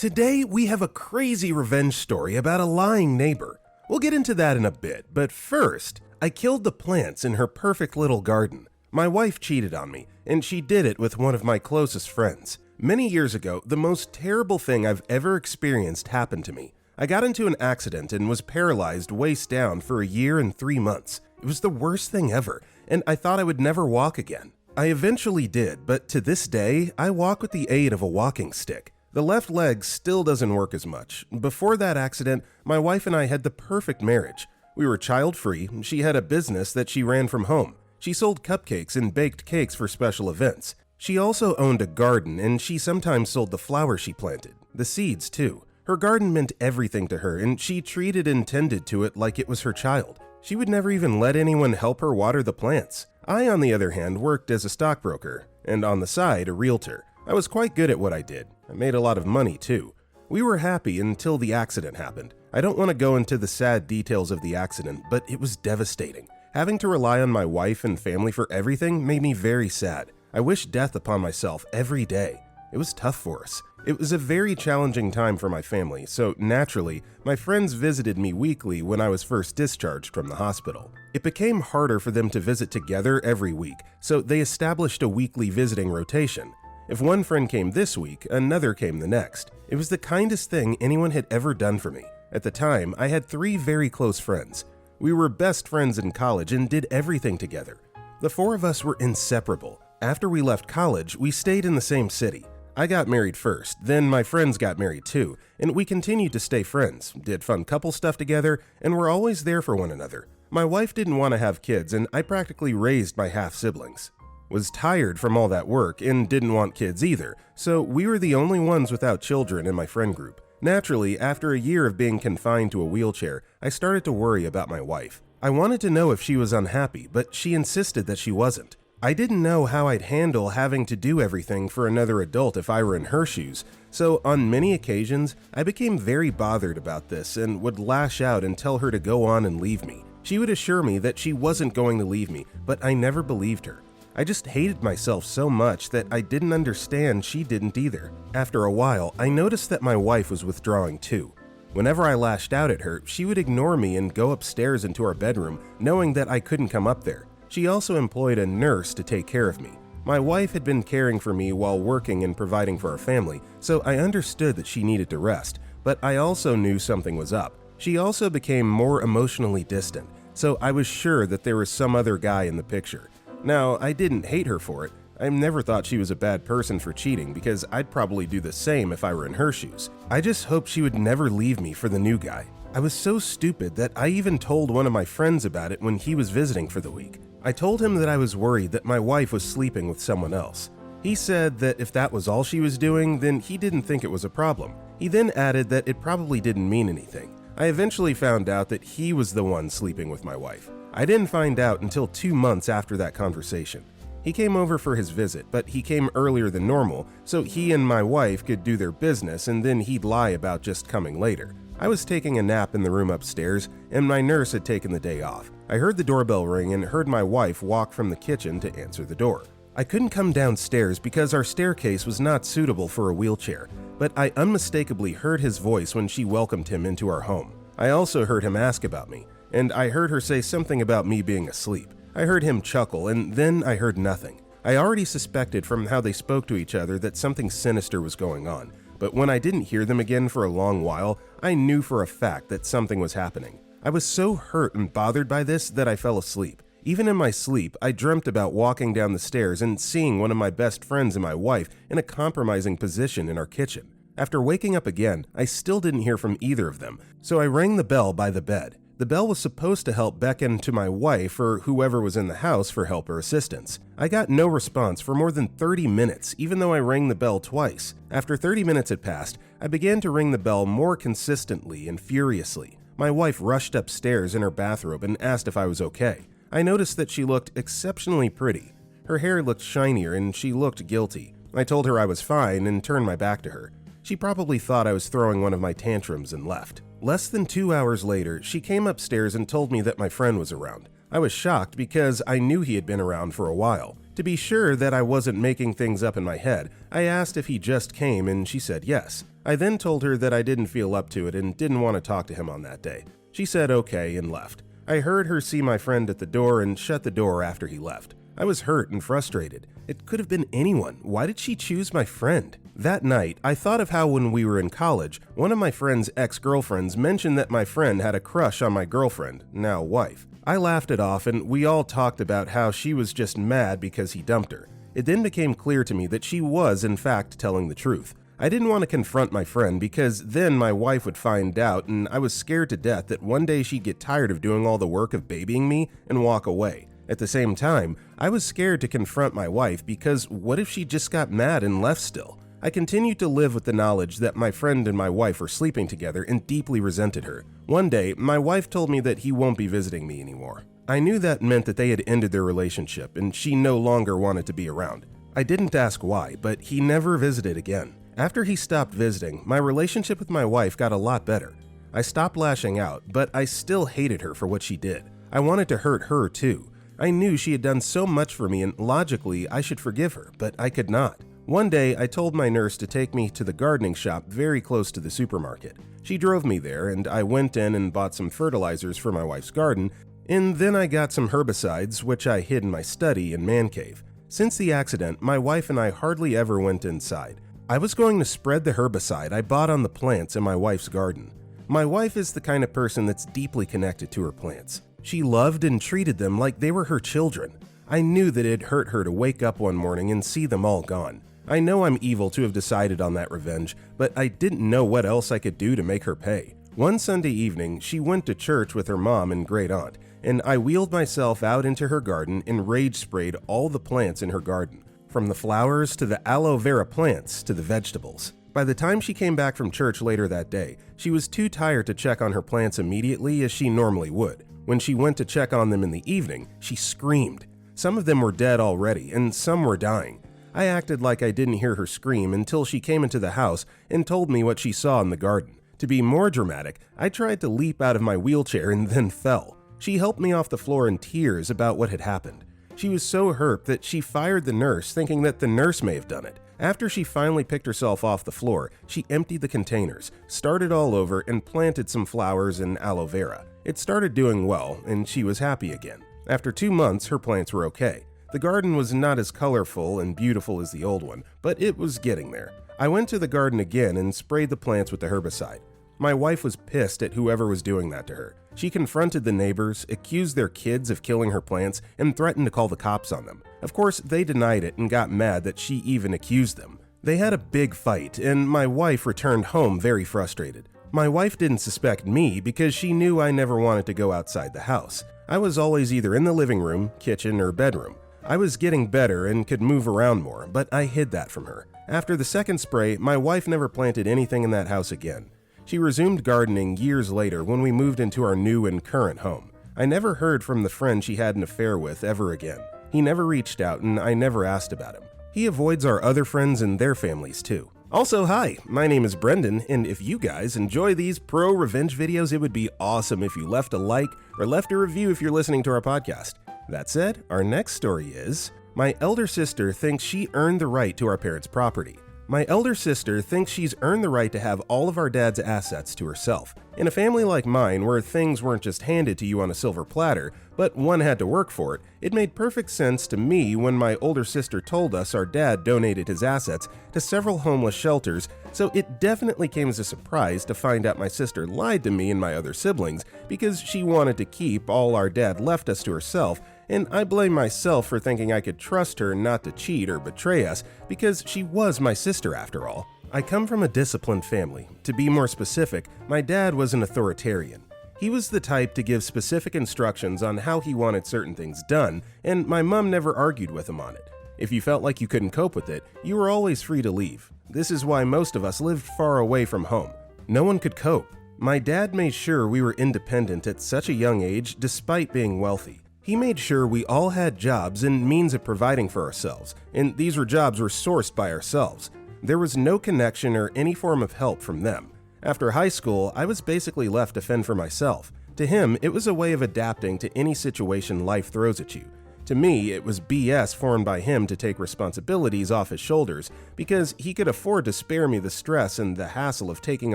Today, we have a crazy revenge story about a lying neighbor. We'll get into that in a bit, but first, I killed the plants in her perfect little garden. My wife cheated on me, and she did it with one of my closest friends. Many years ago, the most terrible thing I've ever experienced happened to me. I got into an accident and was paralyzed waist down for a year and 3 months. It was the worst thing ever, and I thought I would never walk again. I eventually did, but to this day, I walk with the aid of a walking stick. The left leg still doesn't work as much. Before that accident, my wife and I had the perfect marriage. We were child-free. She had a business that she ran from home. She sold cupcakes and baked cakes for special events. She also owned a garden, and she sometimes sold the flowers she planted, the seeds too. Her garden meant everything to her, and she treated and tended to it like it was her child. She would never even let anyone help her water the plants. I, on the other hand, worked as a stockbroker, and on the side, a realtor. I was quite good at what I did. I made a lot of money too. We were happy until the accident happened. I don't want to go into the sad details of the accident, but it was devastating. Having to rely on my wife and family for everything made me very sad. I wished death upon myself every day. It was tough for us. It was a very challenging time for my family, so naturally, my friends visited me weekly when I was first discharged from the hospital. It became harder for them to visit together every week, so they established a weekly visiting rotation. If one friend came this week, another came the next. It was the kindest thing anyone had ever done for me. At the time, I had 3 very close friends. We were best friends in college and did everything together. The 4 of us were inseparable. After we left college, we stayed in the same city. I got married first, then my friends got married too, and we continued to stay friends, did fun couple stuff together, and were always there for one another. My wife didn't want to have kids, and I practically raised my half-siblings. Was tired from all that work and didn't want kids either, so we were the only ones without children in my friend group. Naturally, after a year of being confined to a wheelchair, I started to worry about my wife. I wanted to know if she was unhappy, but she insisted that she wasn't. I didn't know how I'd handle having to do everything for another adult if I were in her shoes, so on many occasions, I became very bothered about this and would lash out and tell her to go on and leave me. She would assure me that she wasn't going to leave me, but I never believed her. I just hated myself so much that I didn't understand she didn't either. After a while, I noticed that my wife was withdrawing too. Whenever I lashed out at her, she would ignore me and go upstairs into our bedroom, knowing that I couldn't come up there. She also employed a nurse to take care of me. My wife had been caring for me while working and providing for our family, so I understood that she needed to rest, but I also knew something was up. She also became more emotionally distant, so I was sure that there was some other guy in the picture. Now, I didn't hate her for it. I never thought she was a bad person for cheating because I'd probably do the same if I were in her shoes. I just hoped she would never leave me for the new guy. I was so stupid that I even told one of my friends about it when he was visiting for the week. I told him that I was worried that my wife was sleeping with someone else. He said that if that was all she was doing, then he didn't think it was a problem. He then added that it probably didn't mean anything. I eventually found out that he was the one sleeping with my wife. I didn't find out until 2 months after that conversation. He came over for his visit, but he came earlier than normal, so he and my wife could do their business and then he'd lie about just coming later. I was taking a nap in the room upstairs, and my nurse had taken the day off. I heard the doorbell ring and heard my wife walk from the kitchen to answer the door. I couldn't come downstairs because our staircase was not suitable for a wheelchair, but I unmistakably heard his voice when she welcomed him into our home. I also heard him ask about me, and I heard her say something about me being asleep. I heard him chuckle, and then I heard nothing. I already suspected from how they spoke to each other that something sinister was going on, but when I didn't hear them again for a long while, I knew for a fact that something was happening. I was so hurt and bothered by this that I fell asleep. Even in my sleep, I dreamt about walking down the stairs and seeing one of my best friends and my wife in a compromising position in our kitchen. After waking up again, I still didn't hear from either of them, so I rang the bell by the bed. The bell was supposed to help beckon to my wife or whoever was in the house for help or assistance. I got no response for more than 30 minutes, even though I rang the bell twice. After 30 minutes had passed, I began to ring the bell more consistently and furiously. My wife rushed upstairs in her bathrobe and asked if I was okay. I noticed that she looked exceptionally pretty. Her hair looked shinier and she looked guilty. I told her I was fine and turned my back to her. She probably thought I was throwing one of my tantrums and left. Less than 2 hours later, she came upstairs and told me that my friend was around. I was shocked because I knew he had been around for a while. To be sure that I wasn't making things up in my head, I asked if he just came and she said yes. I then told her that I didn't feel up to it and didn't want to talk to him on that day. She said okay and left. I heard her see my friend at the door and shut the door after he left. I was hurt and frustrated. It could have been anyone. Why did she choose my friend? That night, I thought of how when we were in college, one of my friend's ex-girlfriends mentioned that my friend had a crush on my girlfriend, now wife. I laughed it off and we all talked about how she was just mad because he dumped her. It then became clear to me that she was in fact telling the truth. I didn't want to confront my friend because then my wife would find out and I was scared to death that one day she'd get tired of doing all the work of babying me and walk away. At the same time, I was scared to confront my wife because what if she just got mad and left still? I continued to live with the knowledge that my friend and my wife were sleeping together and deeply resented her. One day, my wife told me that he won't be visiting me anymore. I knew that meant that they had ended their relationship and she no longer wanted to be around. I didn't ask why, but he never visited again. After he stopped visiting, my relationship with my wife got a lot better. I stopped lashing out, but I still hated her for what she did. I wanted to hurt her too. I knew she had done so much for me and logically I should forgive her, but I could not. One day I told my nurse to take me to the gardening shop very close to the supermarket. She drove me there and I went in and bought some fertilizers for my wife's garden, and then I got some herbicides which I hid in my study and man cave. Since the accident, my wife and I hardly ever went inside. I was going to spread the herbicide I bought on the plants in my wife's garden. My wife is the kind of person that's deeply connected to her plants. She loved and treated them like they were her children. I knew that it hurt her to wake up one morning and see them all gone. I know I'm evil to have decided on that revenge, but I didn't know what else I could do to make her pay. One Sunday evening, she went to church with her mom and great aunt, and I wheeled myself out into her garden and rage sprayed all the plants in her garden, from the flowers to the aloe vera plants to the vegetables. By the time she came back from church later that day, she was too tired to check on her plants immediately as she normally would. When she went to check on them in the evening, she screamed. Some of them were dead already, and some were dying. I acted like I didn't hear her scream until she came into the house and told me what she saw in the garden. To be more dramatic, I tried to leap out of my wheelchair and then fell. She helped me off the floor in tears about what had happened. She was so hurt that she fired the nurse, thinking that the nurse may have done it. After she finally picked herself off the floor, she emptied the containers, started all over, and planted some flowers and aloe vera. It started doing well, and she was happy again. After 2 months, her plants were okay. The garden was not as colorful and beautiful as the old one, but it was getting there. I went to the garden again and sprayed the plants with the herbicide. My wife was pissed at whoever was doing that to her. She confronted the neighbors, accused their kids of killing her plants, and threatened to call the cops on them. Of course, they denied it and got mad that she even accused them. They had a big fight, and my wife returned home very frustrated. My wife didn't suspect me because she knew I never wanted to go outside the house. I was always either in the living room, kitchen, or bedroom. I was getting better and could move around more, but I hid that from her. After the second spray, my wife never planted anything in that house again. She resumed gardening years later when we moved into our new and current home. I never heard from the friend she had an affair with ever again. He never reached out and I never asked about him. He avoids our other friends and their families too. Also, hi, my name is Brendan, and if you guys enjoy these pro revenge videos, it would be awesome if you left a like or left a review if you're listening to our podcast. That said, our next story is, my elder sister thinks she earned the right to our parents' property. My elder sister thinks she's earned the right to have all of our dad's assets to herself. In a family like mine, where things weren't just handed to you on a silver platter, but one had to work for it, it made perfect sense to me when my older sister told us our dad donated his assets to several homeless shelters, so it definitely came as a surprise to find out my sister lied to me and my other siblings because she wanted to keep all our dad left us to herself, and I blame myself for thinking I could trust her not to cheat or betray us because she was my sister after all. I come from a disciplined family. To be more specific, my dad was an authoritarian. He was the type to give specific instructions on how he wanted certain things done, and my mom never argued with him on it. If you felt like you couldn't cope with it, you were always free to leave. This is why most of us lived far away from home. No one could cope. My dad made sure we were independent at such a young age despite being wealthy. He made sure we all had jobs and means of providing for ourselves, and these jobs were sourced by ourselves. There was no connection or any form of help from them. After high school, I was basically left to fend for myself. To him, it was a way of adapting to any situation life throws at you. To me, it was BS formed by him to take responsibilities off his shoulders because he could afford to spare me the stress and the hassle of taking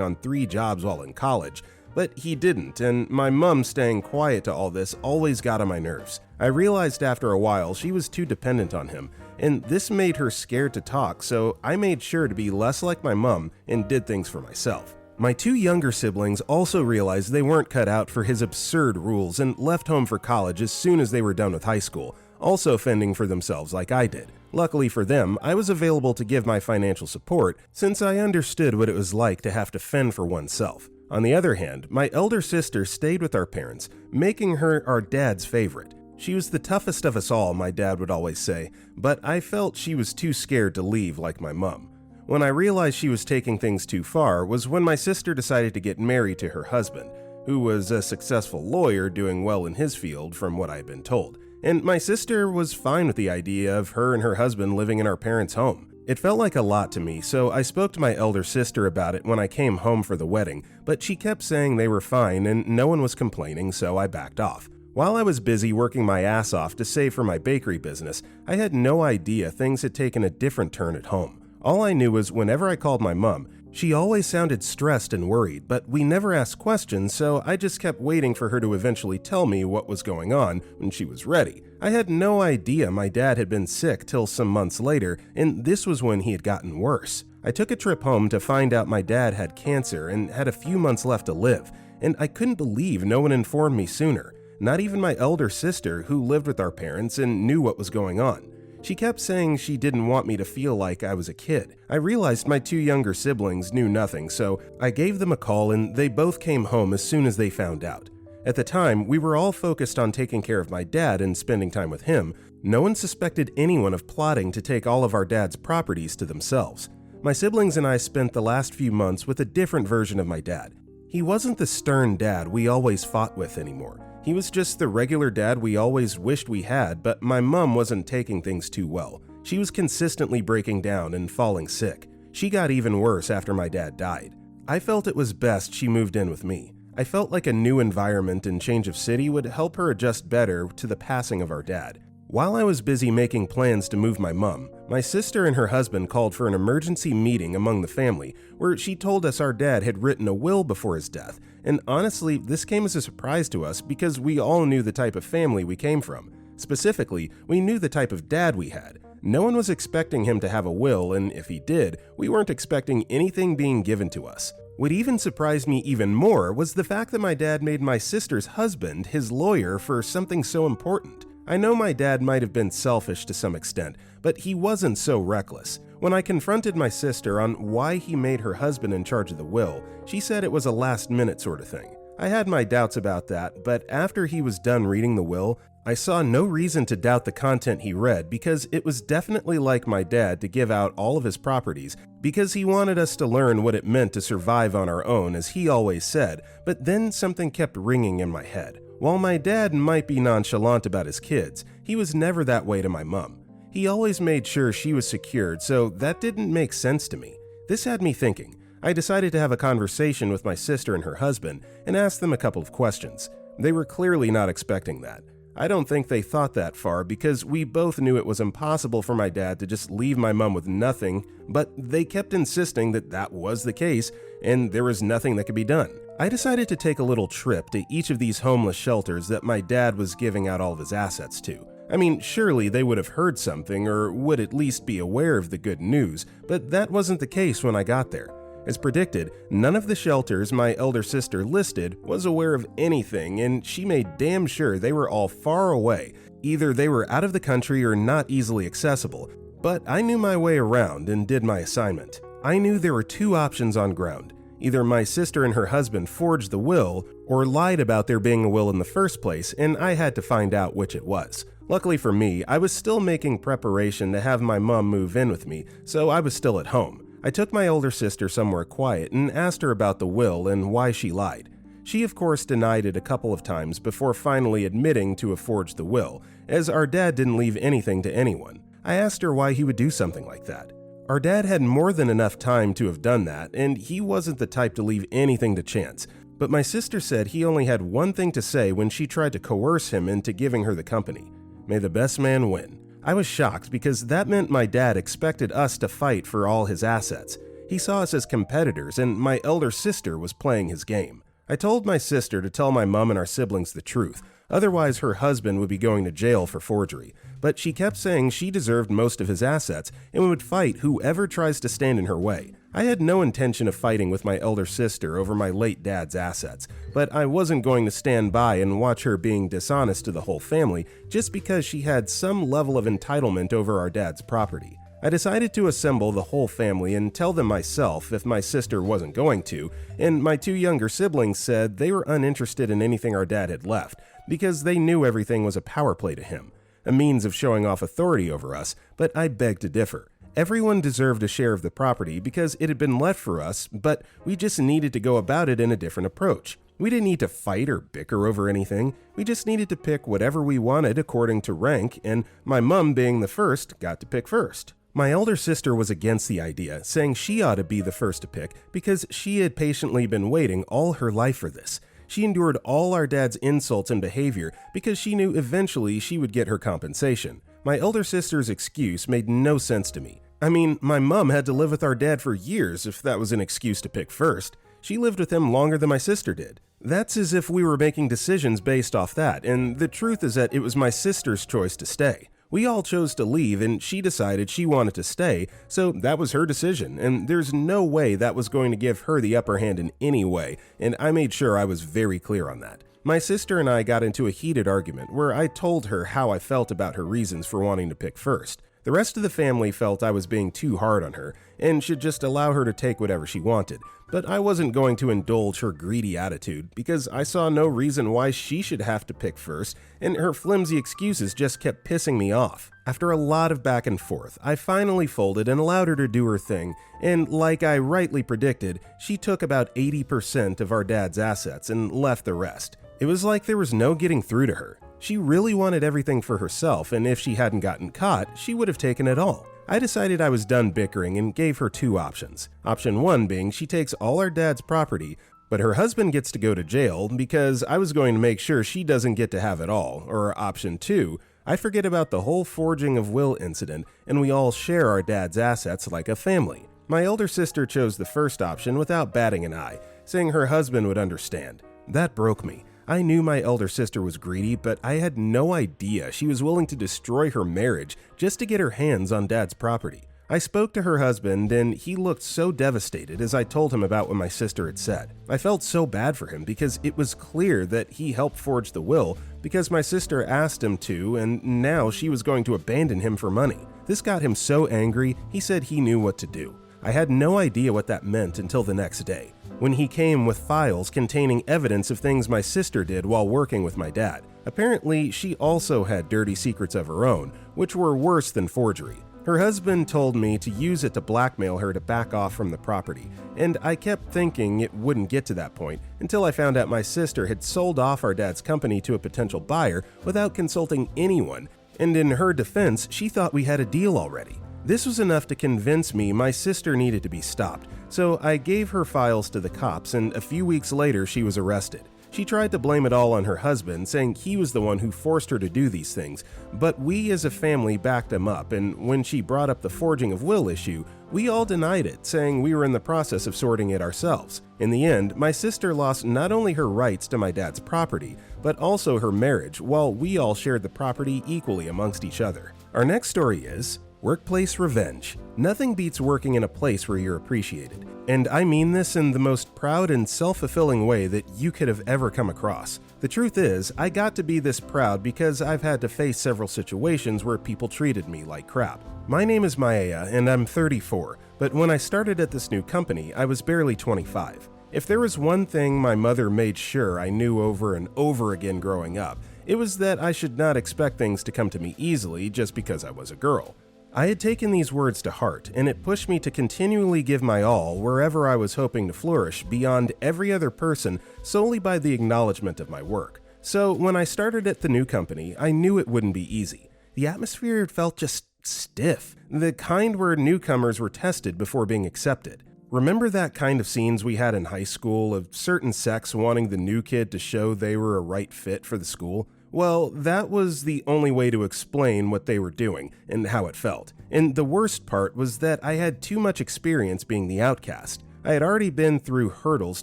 on 3 jobs while in college. But he didn't, and my mom staying quiet to all this always got on my nerves. I realized after a while she was too dependent on him, and this made her scared to talk, so I made sure to be less like my mom and did things for myself. My 2 younger siblings also realized they weren't cut out for his absurd rules and left home for college as soon as they were done with high school, also fending for themselves like I did. Luckily for them, I was available to give my financial support since I understood what it was like to have to fend for oneself. On the other hand, my elder sister stayed with our parents, making her our dad's favorite. She was the toughest of us all, my dad would always say, but I felt she was too scared to leave like my mom. When I realized she was taking things too far was when my sister decided to get married to her husband, who was a successful lawyer doing well in his field from what I had been told. And my sister was fine with the idea of her and her husband living in our parents' home. It felt like a lot to me, so I spoke to my elder sister about it when I came home for the wedding, but she kept saying they were fine and no one was complaining, so I backed off. While I was busy working my ass off to save for my bakery business, I had no idea things had taken a different turn at home. All I knew was whenever I called my mom, she always sounded stressed and worried, but we never asked questions, so I just kept waiting for her to eventually tell me what was going on when she was ready. I had no idea my dad had been sick till some months later, and this was when he had gotten worse. I took a trip home to find out my dad had cancer and had a few months left to live, and I couldn't believe no one informed me sooner, not even my elder sister who lived with our parents and knew what was going on. She kept saying she didn't want me to feel like I was a kid. I realized my 2 younger siblings knew nothing, so I gave them a call and they both came home as soon as they found out. At the time, we were all focused on taking care of my dad and spending time with him. No one suspected anyone of plotting to take all of our dad's properties to themselves. My siblings and I spent the last few months with a different version of my dad. He wasn't the stern dad we always fought with anymore. He was just the regular dad we always wished we had, but my mom wasn't taking things too well. She was consistently breaking down and falling sick. She got even worse after my dad died. I felt it was best she moved in with me. I felt like a new environment and change of city would help her adjust better to the passing of our dad. While I was busy making plans to move my mom, my sister and her husband called for an emergency meeting among the family where she told us our dad had written a will before his death, and honestly, this came as a surprise to us because we all knew the type of family we came from. Specifically, we knew the type of dad we had. No one was expecting him to have a will, and if he did, we weren't expecting anything being given to us. What even surprised me even more was the fact that my dad made my sister's husband his lawyer for something so important. I know my dad might have been selfish to some extent, but he wasn't so reckless. When I confronted my sister on why he made her husband in charge of the will, she said it was a last-minute sort of thing. I had my doubts about that, but after he was done reading the will, I saw no reason to doubt the content he read because it was definitely like my dad to give out all of his properties because he wanted us to learn what it meant to survive on our own, as he always said, but then something kept ringing in my head. While my dad might be nonchalant about his kids, he was never that way to my mom. He always made sure she was secured, so that didn't make sense to me. This had me thinking. I decided to have a conversation with my sister and her husband and ask them a couple of questions. They were clearly not expecting that. I don't think they thought that far because we both knew it was impossible for my dad to just leave my mom with nothing, but they kept insisting that that was the case and there was nothing that could be done. I decided to take a little trip to each of these homeless shelters that my dad was giving out all of his assets to. I mean, surely they would have heard something or would at least be aware of the good news, but that wasn't the case when I got there. As predicted, none of the shelters my elder sister listed was aware of anything, and she made damn sure they were all far away. Either they were out of the country or not easily accessible, but I knew my way around and did my assignment. I knew there were 2 options on ground. Either my sister and her husband forged the will or lied about there being a will in the first place, and I had to find out which it was. Luckily for me, I was still making preparation to have my mom move in with me, so I was still at home. I took my older sister somewhere quiet and asked her about the will and why she lied. She of course denied it a couple of times before finally admitting to have forged the will, as our dad didn't leave anything to anyone. I asked her why he would do something like that. Our dad had more than enough time to have done that, and he wasn't the type to leave anything to chance. But my sister said he only had one thing to say when she tried to coerce him into giving her the company. May the best man win. I was shocked because that meant my dad expected us to fight for all his assets. He saw us as competitors, and my elder sister was playing his game. I told my sister to tell my mom and our siblings the truth, otherwise her husband would be going to jail for forgery. But she kept saying she deserved most of his assets and would fight whoever tries to stand in her way. I had no intention of fighting with my elder sister over my late dad's assets, but I wasn't going to stand by and watch her being dishonest to the whole family just because she had some level of entitlement over our dad's property. I decided to assemble the whole family and tell them myself if my sister wasn't going to, and my two younger siblings said they were uninterested in anything our dad had left because they knew everything was a power play to him, a means of showing off authority over us, but I beg to differ. Everyone deserved a share of the property because it had been left for us, but we just needed to go about it in a different approach. We didn't need to fight or bicker over anything. We just needed to pick whatever we wanted according to rank, and my mom, being the first, got to pick first. My elder sister was against the idea, saying she ought to be the first to pick because she had patiently been waiting all her life for this. She endured all our dad's insults and behavior because she knew eventually she would get her compensation. My elder sister's excuse made no sense to me. I mean, my mom had to live with our dad for years if that was an excuse to pick first. She lived with him longer than my sister did. That's as if we were making decisions based off that, and the truth is that it was my sister's choice to stay. We all chose to leave, and she decided she wanted to stay, so that was her decision, and there's no way that was going to give her the upper hand in any way, and I made sure I was very clear on that. My sister and I got into a heated argument where I told her how I felt about her reasons for wanting to pick first. The rest of the family felt I was being too hard on her and should just allow her to take whatever she wanted, but I wasn't going to indulge her greedy attitude because I saw no reason why she should have to pick first, and her flimsy excuses just kept pissing me off. After a lot of back and forth, I finally folded and allowed her to do her thing, and like I rightly predicted, she took about 80% of our dad's assets and left the rest. It was like there was no getting through to her. She really wanted everything for herself, and if she hadn't gotten caught, she would have taken it all. I decided I was done bickering and gave her two options. Option one being she takes all our dad's property, but her husband gets to go to jail because I was going to make sure she doesn't get to have it all. Or option two, I forget about the whole forging of will incident and we all share our dad's assets like a family. My elder sister chose the first option without batting an eye, saying her husband would understand. That broke me. I knew my elder sister was greedy, but I had no idea she was willing to destroy her marriage just to get her hands on dad's property. I spoke to her husband, and he looked so devastated as I told him about what my sister had said. I felt so bad for him because it was clear that he helped forge the will because my sister asked him to, and now she was going to abandon him for money. This got him so angry, he said he knew what to do. I had no idea what that meant until the next day, when he came with files containing evidence of things my sister did while working with my dad. Apparently, she also had dirty secrets of her own, which were worse than forgery. Her husband told me to use it to blackmail her to back off from the property, and I kept thinking it wouldn't get to that point until I found out my sister had sold off our dad's company to a potential buyer without consulting anyone, and in her defense, she thought we had a deal already. This was enough to convince me my sister needed to be stopped, so I gave her files to the cops, and a few weeks later she was arrested. She tried to blame it all on her husband, saying he was the one who forced her to do these things, but we as a family backed him up, and when she brought up the forging of will issue, we all denied it, saying we were in the process of sorting it ourselves. In the end, my sister lost not only her rights to my dad's property, but also her marriage, while we all shared the property equally amongst each other. Our next story is Workplace Revenge. Nothing beats working in a place where you're appreciated. And I mean this in the most proud and self-fulfilling way that you could have ever come across. The truth is, I got to be this proud because I've had to face several situations where people treated me like crap. My name is Maya and I'm 34, but when I started at this new company, I was barely 25. If there was one thing my mother made sure I knew over and over again growing up, it was that I should not expect things to come to me easily just because I was a girl. I had taken these words to heart, and it pushed me to continually give my all wherever I was hoping to flourish beyond every other person solely by the acknowledgement of my work. So when I started at the new company, I knew it wouldn't be easy. The atmosphere felt just stiff, the kind where newcomers were tested before being accepted. Remember that kind of scenes we had in high school of certain sects wanting the new kid to show they were a right fit for the school? Well, that was the only way to explain what they were doing and how it felt. And the worst part was that I had too much experience being the outcast. I had already been through hurdles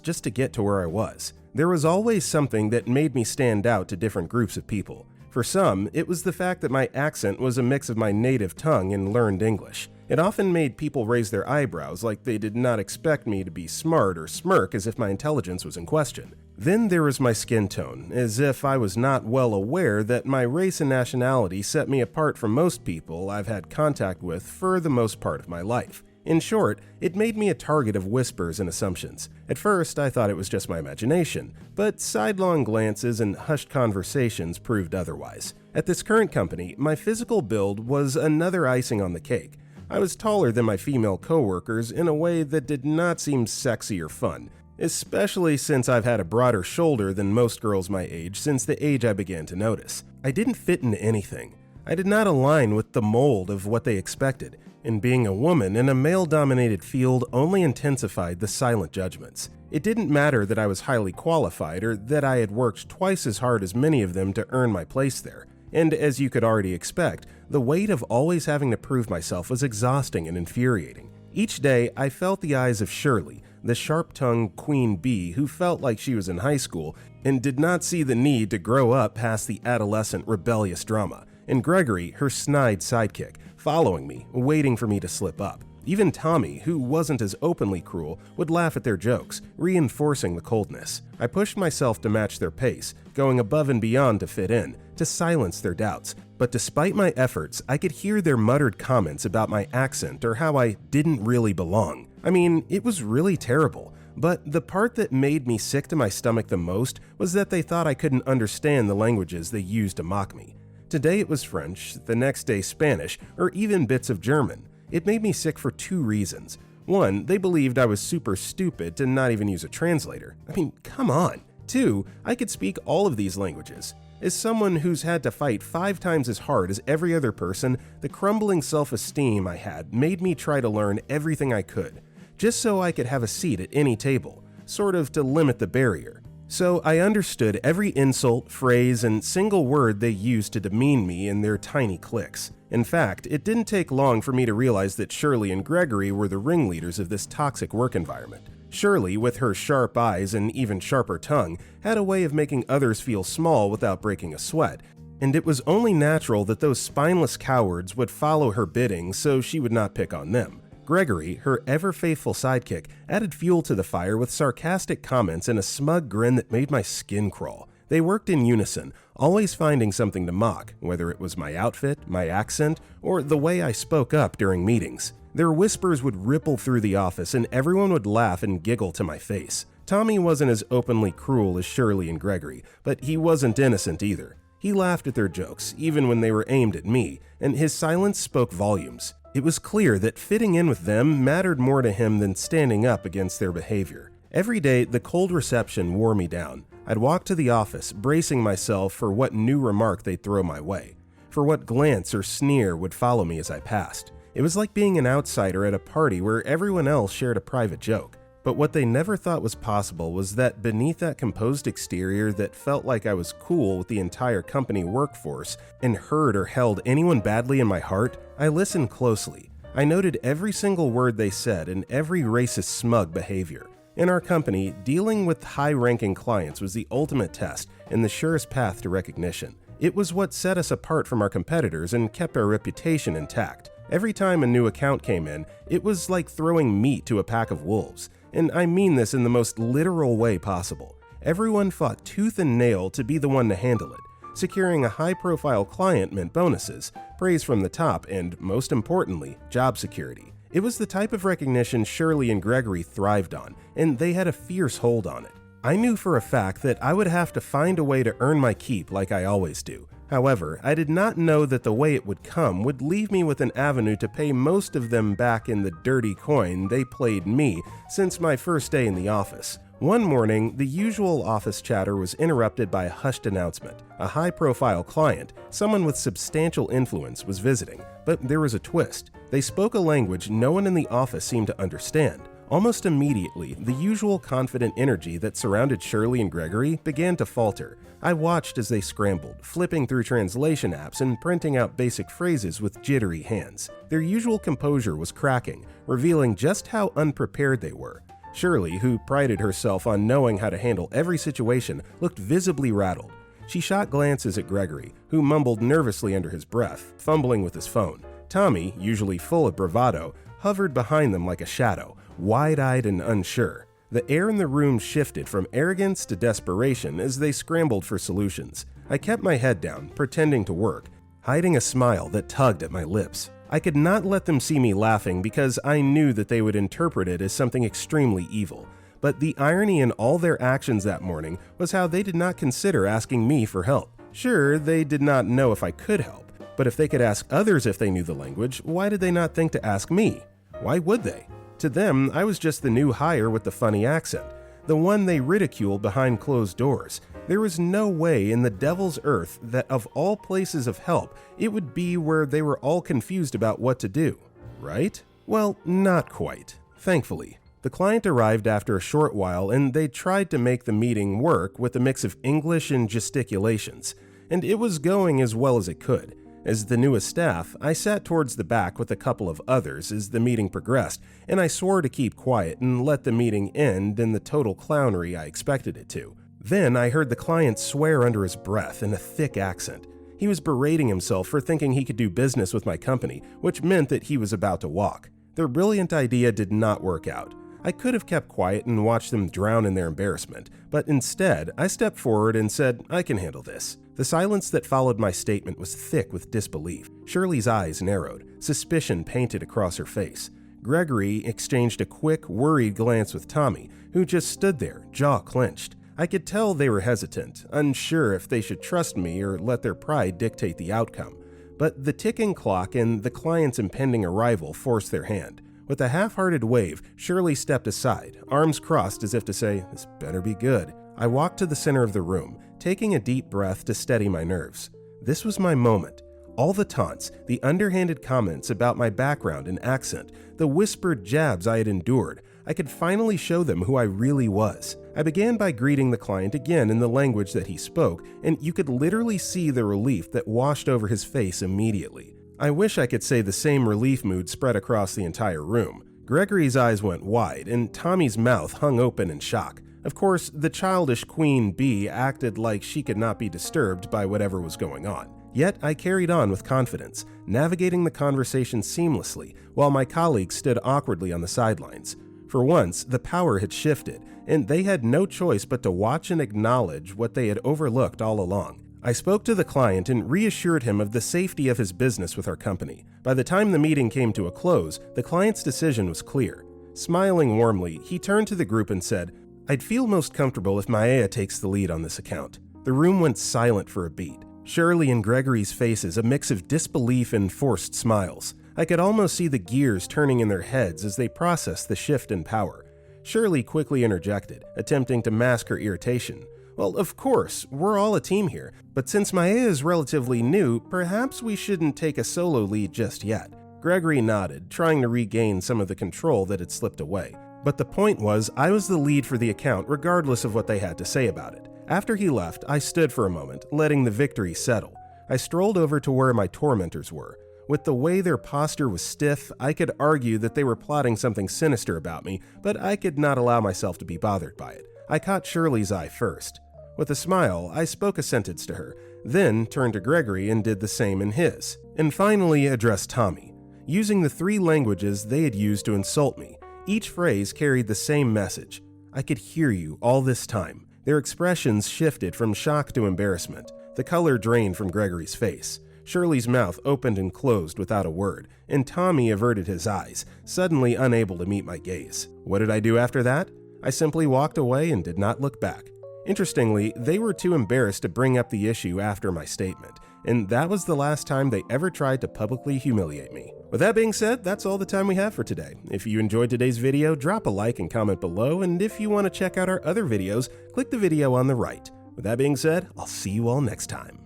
just to get to where I was. There was always something that made me stand out to different groups of people. For some, it was the fact that my accent was a mix of my native tongue and learned English. It often made people raise their eyebrows like they did not expect me to be smart or smirk as if my intelligence was in question. Then there was my skin tone, as if I was not well aware that my race and nationality set me apart from most people I've had contact with for the most part of my life. In short, it made me a target of whispers and assumptions. At first, I thought it was just my imagination, but sidelong glances and hushed conversations proved otherwise. At this current company, my physical build was another icing on the cake. I was taller than my female coworkers in a way that did not seem sexy or fun, especially since I've had a broader shoulder than most girls my age since the age I began to notice. I didn't fit into anything. I did not align with the mold of what they expected, and being a woman in a male-dominated field only intensified the silent judgments. It didn't matter that I was highly qualified or that I had worked twice as hard as many of them to earn my place there. And as you could already expect, the weight of always having to prove myself was exhausting and infuriating. Each day, I felt the eyes of Shirley, the sharp-tongued queen bee who felt like she was in high school and did not see the need to grow up past the adolescent rebellious drama, and Gregory, her snide sidekick, following me, waiting for me to slip up. Even Tommy, who wasn't as openly cruel, would laugh at their jokes, reinforcing the coldness. I pushed myself to match their pace, going above and beyond to fit in, to silence their doubts. But despite my efforts, I could hear their muttered comments about my accent or how I didn't really belong. I mean, it was really terrible. But the part that made me sick to my stomach the most was that they thought I couldn't understand the languages they used to mock me. Today it was French, the next day Spanish, or even bits of German. It made me sick for two reasons. One, they believed I was super stupid to not even use a translator. I mean, come on. Two, I could speak all of these languages. As someone who's had to fight 5 times as hard as every other person, the crumbling self-esteem I had made me try to learn everything I could, just so I could have a seat at any table, sort of to limit the barrier. So I understood every insult, phrase, and single word they used to demean me in their tiny cliques. In fact, it didn't take long for me to realize that Shirley and Gregory were the ringleaders of this toxic work environment. Shirley, with her sharp eyes and even sharper tongue, had a way of making others feel small without breaking a sweat, and it was only natural that those spineless cowards would follow her bidding so she would not pick on them. Gregory, her ever-faithful sidekick, added fuel to the fire with sarcastic comments and a smug grin that made my skin crawl. They worked in unison, always finding something to mock, whether it was my outfit, my accent, or the way I spoke up during meetings. Their whispers would ripple through the office and everyone would laugh and giggle to my face. Tommy wasn't as openly cruel as Shirley and Gregory, but he wasn't innocent either. He laughed at their jokes, even when they were aimed at me, and his silence spoke volumes. It was clear that fitting in with them mattered more to him than standing up against their behavior. Every day, the cold reception wore me down. I'd walk to the office, bracing myself for what new remark they'd throw my way, for what glance or sneer would follow me as I passed. It was like being an outsider at a party where everyone else shared a private joke. But what they never thought was possible was that beneath that composed exterior that felt like I was cool with the entire company workforce and hurt or held anyone badly in my heart, I listened closely. I noted every single word they said and every racist smug behavior. In our company, dealing with high-ranking clients was the ultimate test and the surest path to recognition. It was what set us apart from our competitors and kept our reputation intact. Every time a new account came in, it was like throwing meat to a pack of wolves. And I mean this in the most literal way possible. Everyone fought tooth and nail to be the one to handle it. Securing a high-profile client meant bonuses, praise from the top, and, most importantly, job security. It was the type of recognition Shirley and Gregory thrived on, and they had a fierce hold on it. I knew for a fact that I would have to find a way to earn my keep like I always do. However, I did not know that the way it would come would leave me with an avenue to pay most of them back in the dirty coin they played me since my first day in the office. One morning, the usual office chatter was interrupted by a hushed announcement. A high-profile client, someone with substantial influence, was visiting, but there was a twist. They spoke a language no one in the office seemed to understand. Almost immediately, the usual confident energy that surrounded Shirley and Gregory began to falter. I watched as they scrambled, flipping through translation apps and printing out basic phrases with jittery hands. Their usual composure was cracking, revealing just how unprepared they were. Shirley, who prided herself on knowing how to handle every situation, looked visibly rattled. She shot glances at Gregory, who mumbled nervously under his breath, fumbling with his phone. Tommy, usually full of bravado, hovered behind them like a shadow, wide-eyed and unsure. The air in the room shifted from arrogance to desperation as they scrambled for solutions. I kept my head down, pretending to work, hiding a smile that tugged at my lips. I could not let them see me laughing because I knew that they would interpret it as something extremely evil. But the irony in all their actions that morning was how they did not consider asking me for help. Sure, they did not know if I could help, but if they could ask others if they knew the language, why did they not think to ask me? Why would they? To them, I was just the new hire with the funny accent, the one they ridiculed behind closed doors. There was no way in the devil's earth that of all places of help, it would be where they were all confused about what to do, right? Well, not quite, thankfully. The client arrived after a short while and they tried to make the meeting work with a mix of English and gesticulations, and it was going as well as it could. As the newest staff, I sat towards the back with a couple of others as the meeting progressed, and I swore to keep quiet and let the meeting end in the total clownery I expected it to. Then I heard the client swear under his breath in a thick accent. He was berating himself for thinking he could do business with my company, which meant that he was about to walk. Their brilliant idea did not work out. I could have kept quiet and watched them drown in their embarrassment, but instead, I stepped forward and said, "I can handle this." The silence that followed my statement was thick with disbelief. Shirley's eyes narrowed, suspicion painted across her face. Gregory exchanged a quick, worried glance with Tommy, who just stood there, jaw clenched. I could tell they were hesitant, unsure if they should trust me or let their pride dictate the outcome. But the ticking clock and the client's impending arrival forced their hand. With a half-hearted wave, Shirley stepped aside, arms crossed as if to say, "This better be good." I walked to the center of the room, taking a deep breath to steady my nerves. This was my moment. All the taunts, the underhanded comments about my background and accent, the whispered jabs I had endured, I could finally show them who I really was. I began by greeting the client again in the language that he spoke, and you could literally see the relief that washed over his face immediately. I wish I could say the same relief mood spread across the entire room. Gregory's eyes went wide, and Tommy's mouth hung open in shock. Of course, the childish queen bee acted like she could not be disturbed by whatever was going on. Yet I carried on with confidence, navigating the conversation seamlessly, while my colleagues stood awkwardly on the sidelines. For once, the power had shifted, and they had no choice but to watch and acknowledge what they had overlooked all along. I spoke to the client and reassured him of the safety of his business with our company. By the time the meeting came to a close, the client's decision was clear. Smiling warmly, he turned to the group and said, "I'd feel most comfortable if Maya takes the lead on this account." The room went silent for a beat. Shirley and Gregory's faces a mix of disbelief and forced smiles. I could almost see the gears turning in their heads as they processed the shift in power. Shirley quickly interjected, attempting to mask her irritation. "Well, of course, we're all a team here, but since Maya is relatively new, perhaps we shouldn't take a solo lead just yet." Gregory nodded, trying to regain some of the control that had slipped away. But the point was, I was the lead for the account regardless of what they had to say about it. After he left, I stood for a moment, letting the victory settle. I strolled over to where my tormentors were. With the way their posture was stiff, I could argue that they were plotting something sinister about me, but I could not allow myself to be bothered by it. I caught Shirley's eye first. With a smile, I spoke a sentence to her, then turned to Gregory and did the same in his, and finally addressed Tommy. Using the 3 languages they had used to insult me, each phrase carried the same message. "I could hear you all this time." Their expressions shifted from shock to embarrassment. The color drained from Gregory's face. Shirley's mouth opened and closed without a word, and Tommy averted his eyes, suddenly unable to meet my gaze. What did I do after that? I simply walked away and did not look back. Interestingly, they were too embarrassed to bring up the issue after my statement, and that was the last time they ever tried to publicly humiliate me. With that being said, that's all the time we have for today. If you enjoyed today's video, drop a like and comment below, and if you want to check out our other videos, click the video on the right. With that being said, I'll see you all next time.